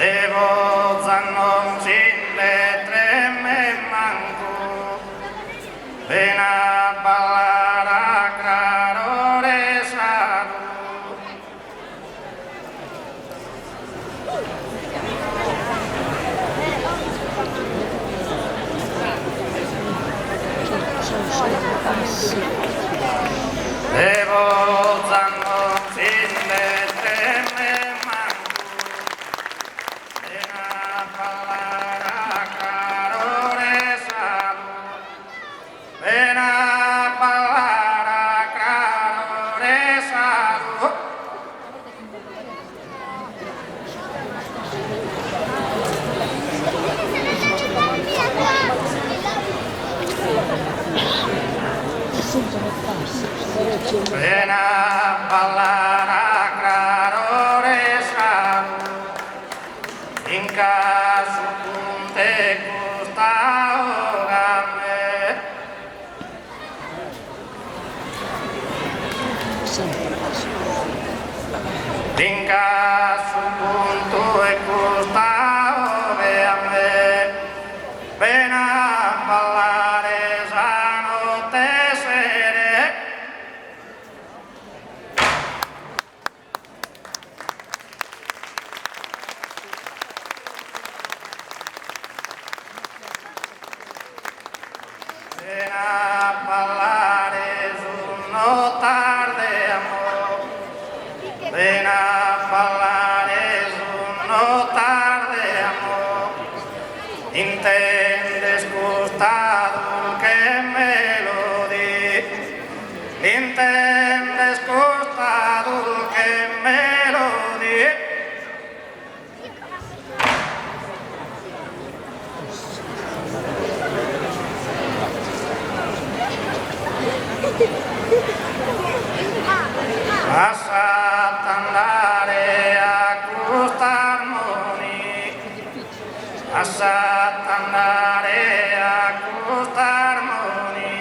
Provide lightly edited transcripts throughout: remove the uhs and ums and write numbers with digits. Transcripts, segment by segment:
Devo zannon sille tremme manco, ven a ballar a crarore salu. Devo zannon sille tremme manco, ven a ballar a crarore salu. Ven a ballar a crarore salu. Ven a ballar a crarore salu. In caso punte costa ogame. In caso punto e costa ogame. Ven a ballare sanotte sere. Ven a ballare giorno tarde amor. Ven a ballare giorno tarde amor. Intendes costado que me lo di. Intendes costado que me lo di. Lasciate andare a costarmoni, lasciate andare a costarmoni.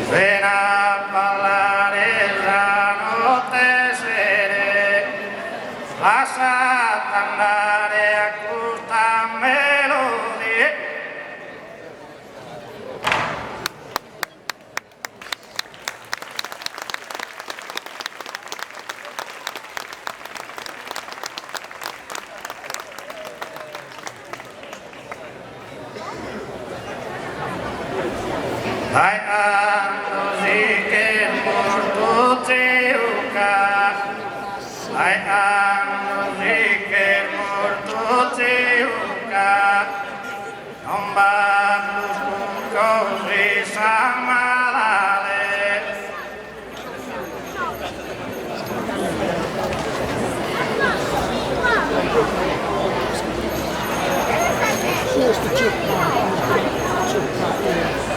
Ven a ballare la notte sere, lasciate andare a costarmelo di. Hai andosi che morto zeuca, hai andosi che morto zeuca, non ballo così sa malale.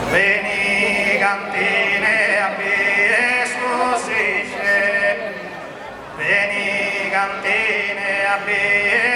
Veni cantine a piesco si c'è, veni cantine a piesco